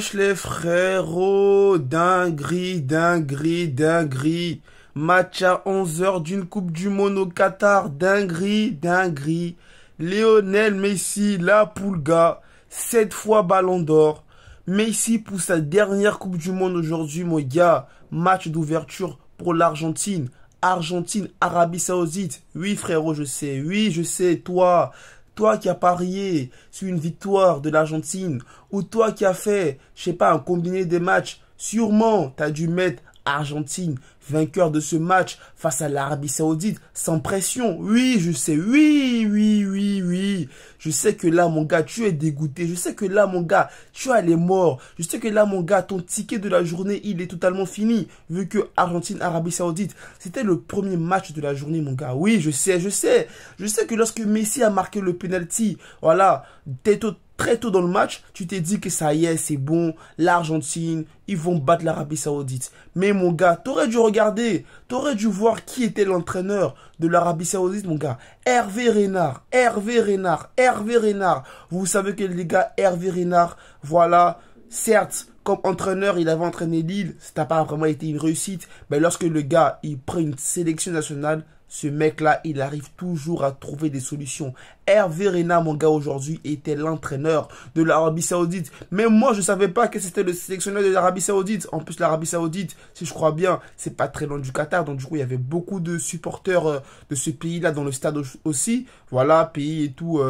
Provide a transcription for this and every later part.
Wesh les frérots, dinguerie, dinguerie, dinguerie. Match à 11 h d'une Coupe du Monde au Qatar, dinguerie, dinguerie. Lionel Messi, la Pulga, 7 fois Ballon d'Or. Messi pour sa dernière Coupe du Monde aujourd'hui, mon gars. Match d'ouverture pour l'Argentine. Argentine, Arabie Saoudite. Oui frérot, je sais, toi qui as parié sur une victoire de l'Argentine, ou toi qui as fait, je sais pas, un combiné des matchs, sûrement, tu as dû mettre Argentine, vainqueur de ce match face à l'Arabie Saoudite, sans pression. Oui, je sais, oui. Je sais que là, mon gars, tu es dégoûté. Je sais que là, mon gars, tu as les morts. Je sais que là, mon gars, ton ticket de la journée, il est totalement fini. Vu que Argentine, Arabie Saoudite, c'était le premier match de la journée, mon gars. Oui, je sais. Je sais que lorsque Messi a marqué le penalty, voilà, très tôt dans le match, tu t'es dit que ça y est, c'est bon, l'Argentine, ils vont battre l'Arabie Saoudite. Mais mon gars, t'aurais dû regarder, t'aurais dû voir qui était l'entraîneur de l'Arabie Saoudite, mon gars. Hervé Renard. Vous savez que les gars, Hervé Renard, voilà, certes, comme entraîneur, il avait entraîné Lille, ça n'a pas vraiment été une réussite, mais lorsque le gars, il prend une sélection nationale, ce mec-là, il arrive toujours à trouver des solutions. Hervé Renard, mon gars, aujourd'hui, était l'entraîneur de l'Arabie Saoudite. Mais moi, je ne savais pas que c'était le sélectionneur de l'Arabie Saoudite. En plus, l'Arabie Saoudite, si je crois bien, c'est pas très loin du Qatar. Donc, du coup, il y avait beaucoup de supporters de ce pays-là dans le stade aussi. Voilà, pays et tout...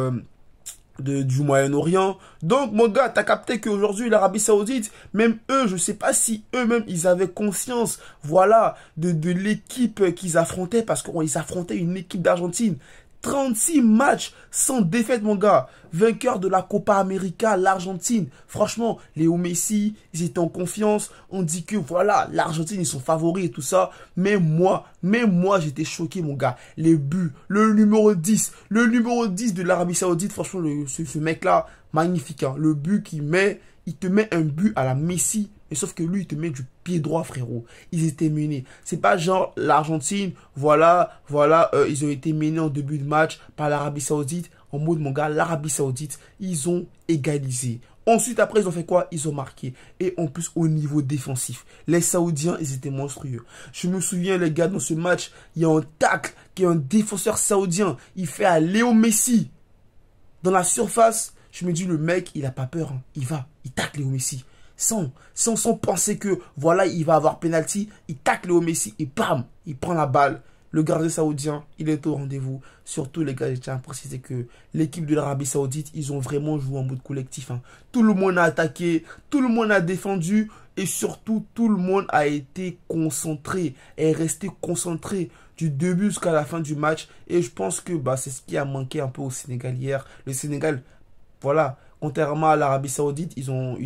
du Moyen-Orient. Donc, mon gars, t'as capté qu'aujourd'hui, l'Arabie Saoudite, même eux, je sais pas si eux-mêmes, ils avaient conscience, voilà, de l'équipe qu'ils affrontaient, parce qu'ils affrontaient une équipe d'Argentine. 36 matchs sans défaite, mon gars. Vainqueur de la Copa América, l'Argentine. Franchement, Léo Messi, ils étaient en confiance. On dit que voilà, l'Argentine, ils sont favoris et tout ça. Mais moi, j'étais choqué, mon gars. Les buts, le numéro 10 de l'Arabie Saoudite, franchement, ce mec-là, magnifique. Hein. Le but qu'il met, il te met un but à la Messi. Mais sauf que lui, il te met du pied droit, frérot. Ils étaient menés. C'est pas genre l'Argentine, voilà, ils ont été menés en début de match par l'Arabie Saoudite. En mode, mon gars, l'Arabie Saoudite, ils ont égalisé. Ensuite, après, ils ont fait quoi? Ils ont marqué. Et en plus, au niveau défensif, les Saoudiens, ils étaient monstrueux. Je me souviens, les gars, dans ce match, il y a un tacle qui est un défenseur saoudien. Il fait à Léo Messi. Dans la surface, je me dis, le mec, il a pas peur. Hein. Il tacle Léo Messi. Sans penser que, voilà, il va avoir penalty, il tacle Léo Messi et bam, il prend la balle. Le gardien saoudien, il est au rendez-vous. Surtout, les gars, je tiens à préciser que l'équipe de l'Arabie Saoudite, ils ont vraiment joué en mode collectif. Hein. Tout le monde a attaqué, tout le monde a défendu et surtout, tout le monde a été concentré et resté concentré du début jusqu'à la fin du match. Et je pense que c'est ce qui a manqué un peu au Sénégal hier. Le Sénégal, voilà, contrairement à l'Arabie Saoudite, ils ont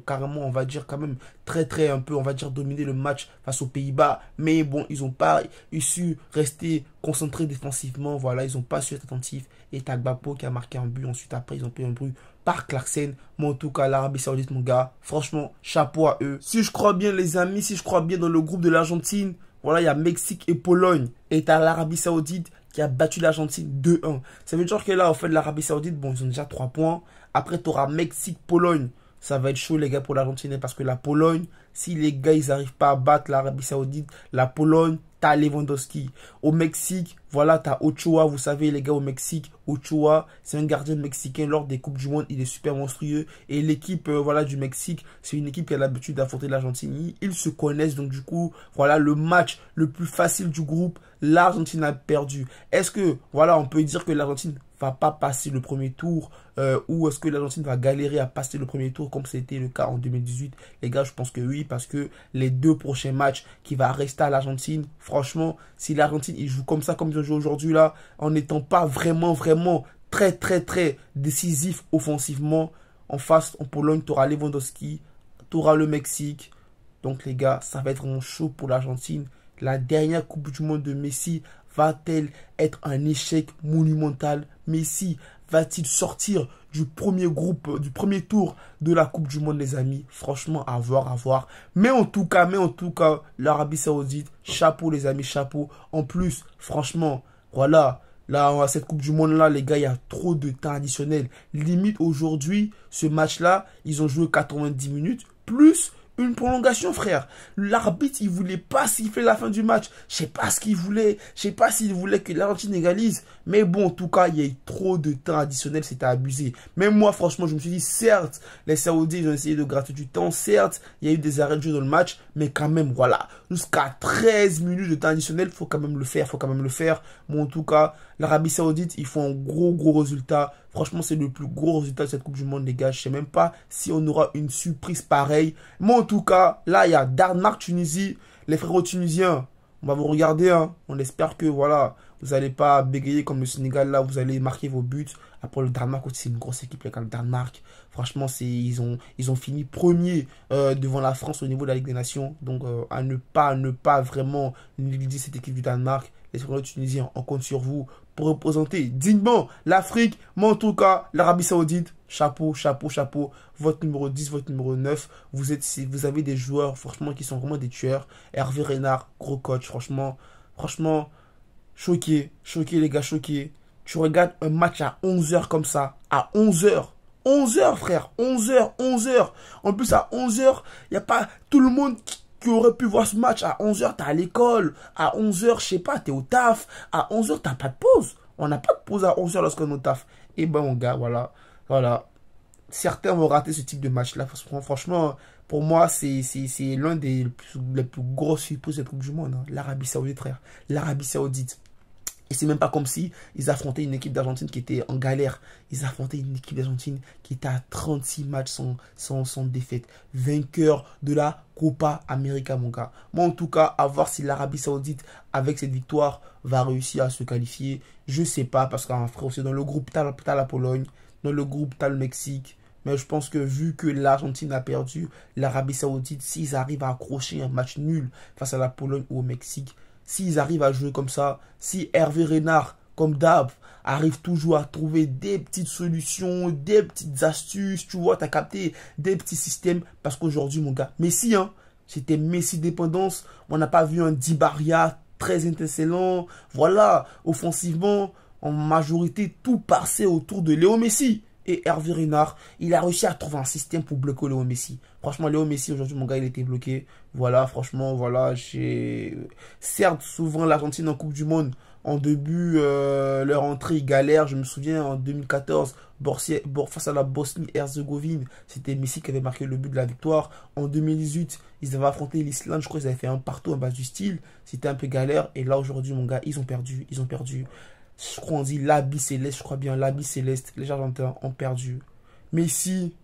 carrément, on va dire, quand même, très, un peu, on va dire, dominé le match face aux Pays-Bas. Mais bon, ils n'ont pas su rester concentrés défensivement. Voilà, ils n'ont pas su être attentifs. Et t'as Gbagbo qui a marqué un but. Ensuite, après, ils ont pris un but par Clarkson. Mais en tout cas, l'Arabie Saoudite, mon gars, franchement, chapeau à eux. Si je crois bien, les amis, si je crois bien dans le groupe de l'Argentine, voilà, il y a Mexique et Pologne. Et t'as l'Arabie Saoudite qui a battu l'Argentine 2-1. Ça veut dire que là, en fait, l'Arabie Saoudite, bon, ils ont déjà 3 points. Après, tu auras Mexique-Pologne. Ça va être chaud, les gars, pour l'Argentine. Parce que la Pologne, si les gars, ils n'arrivent pas à battre l'Arabie Saoudite, la Pologne, t'as Lewandowski. Au Mexique, voilà, t'as Ochoa. Vous savez, les gars, au Mexique, Ochoa, c'est un gardien mexicain lors des Coupes du Monde. Il est super monstrueux. Et l'équipe, voilà, du Mexique, c'est une équipe qui a l'habitude d'affronter l'Argentine. Ils se connaissent. Donc, du coup, voilà, le match le plus facile du groupe, l'Argentine a perdu. Est-ce que, voilà, on peut dire que l'Argentine va pas passer le premier tour ou est-ce que l'Argentine va galérer à passer le premier tour comme c'était le cas en 2018? Les gars, je pense que oui, parce que les 2 prochains matchs qui va rester à l'Argentine, franchement, si l'Argentine il joue comme ça, comme ils ont joué aujourd'hui là, en n'étant pas vraiment très décisif offensivement, en face, en Pologne, tu auras Lewandowski, tu auras le Mexique. Donc les gars, ça va être vraiment chaud pour l'Argentine. La dernière Coupe du Monde de Messi va-t-elle être un échec monumental? Messi va-t-il sortir du premier tour de la Coupe du Monde, les amis? Franchement, à voir. Mais en tout cas, l'Arabie Saoudite, chapeau les amis, chapeau. En plus, franchement, voilà, Là, à cette Coupe du Monde-là, les gars, il y a trop de temps additionnel. Limite, aujourd'hui, ce match-là, ils ont joué 90 minutes, plus une prolongation, frère. L'arbitre, il voulait pas siffler la fin du match. Je sais pas ce qu'il voulait. Je sais pas s'il voulait que l'Argentine égalise. Mais bon, en tout cas, il y a eu trop de temps additionnel. C'était abusé. Même moi, franchement, je me suis dit, certes, les Saoudiens, ils ont essayé de gratter du temps. Certes, il y a eu des arrêts de jeu dans le match. Mais quand même, voilà. Jusqu'à 13 minutes de temps additionnel, faut quand même le faire. Faut quand même le faire. Bon, en tout cas, l'Arabie Saoudite, ils font un gros résultat. Franchement, c'est le plus gros résultat de cette Coupe du Monde, les gars. Je sais même pas si on aura une surprise pareille. Mais en tout cas, là, il y a Danemark-Tunisie. Les frérots tunisiens, on va vous regarder. Hein. On espère que, voilà, vous n'allez pas bégayer comme le Sénégal. Là, vous allez marquer vos buts. Après, le Danemark aussi, c'est une grosse équipe, les gars. Le Danemark, franchement, ils ont fini premier devant la France au niveau de la Ligue des Nations. Donc, à ne pas vraiment négliger cette équipe du Danemark. Les frérots tunisiens, on compte sur vous pour représenter dignement l'Afrique. Mais en tout cas, l'Arabie Saoudite, chapeau. Votre numéro 10, votre numéro 9, vous avez des joueurs, franchement, qui sont vraiment des tueurs. Hervé Renard, gros coach, franchement, choqué, les gars, choqué. Tu regardes un match à 11 h comme ça, à 11 h. 11 h, frère, 11 h. En plus, à 11 h, il n'y a pas tout le monde qui aurait pu voir ce match. À 11 h, t'es à l'école. À 11 h, je sais pas, t'es au taf. À 11 h, t'as pas de pause. On n'a pas de pause à 11 h lorsqu'on est au taf. Et ben, mon gars, voilà. Certains vont rater ce type de match-là. Franchement, pour moi, c'est l'un des les plus grosses surprises de cette Coupe du Monde. Hein. L'Arabie Saoudite, frère. L'Arabie Saoudite. Et c'est même pas comme si ils affrontaient une équipe d'Argentine qui était en galère. Ils affrontaient une équipe d'Argentine qui était à 36 matchs sans défaite. Vainqueur de la Copa América, mon gars. Moi, en tout cas, à voir si l'Arabie Saoudite, avec cette victoire, va réussir à se qualifier. Je sais pas, parce qu'en frère, aussi dans le groupe, t'as la Pologne. Dans le groupe, t'as le Mexique. Mais je pense que vu que l'Argentine a perdu, l'Arabie Saoudite, s'ils arrivent à accrocher un match nul face à la Pologne ou au Mexique, s'ils arrivent à jouer comme ça, si Hervé Renard, comme d'hab, arrive toujours à trouver des petites solutions, des petites astuces, tu vois, t'as capté, des petits systèmes, parce qu'aujourd'hui, mon gars, Messi, hein, c'était Messi dépendance, on n'a pas vu un Di Maria très étincelant, voilà, offensivement, en majorité, tout passait autour de Léo Messi. Et Hervé Renard, il a réussi à trouver un système pour bloquer Léo Messi. Franchement, Léo Messi, aujourd'hui, mon gars, il était bloqué. Voilà, franchement, voilà, certes, souvent, l'Argentine en Coupe du Monde, en début, leur entrée, ils galèrent. Je me souviens, en 2014, face à la Bosnie-Herzégovine, c'était Messi qui avait marqué le but de la victoire. En 2018, ils avaient affronté l'Islande, je crois qu'ils avaient fait un partout en base du style. C'était un peu galère. Et là, aujourd'hui, mon gars, ils ont perdu. Je crois on dit l'habit céleste, je crois bien, l'habit céleste. Les Argentins ont perdu. Messi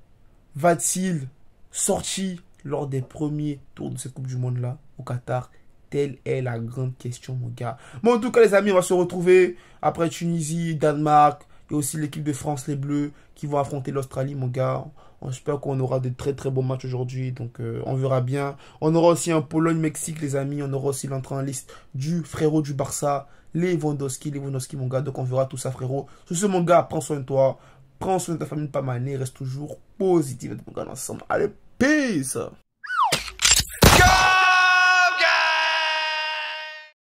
va-t-il sortir lors des premiers tours de cette Coupe du Monde-là au Qatar? Telle est la grande question, mon gars. Bon, en tout cas, les amis, on va se retrouver après Tunisie, Danemark. Il y a aussi l'équipe de France, les Bleus, qui vont affronter l'Australie, mon gars. On espère qu'on aura de très bons matchs aujourd'hui. Donc, on verra bien. On aura aussi un Pologne-Mexique, les amis. On aura aussi l'entrée en liste du frérot du Barça, Lewandowski, mon gars. Donc, on verra tout ça, frérot. Sur ce, mon gars, prends soin de toi. Prends soin de ta famille, pas mané. Reste toujours positif, mon gars, ensemble. Allez, peace!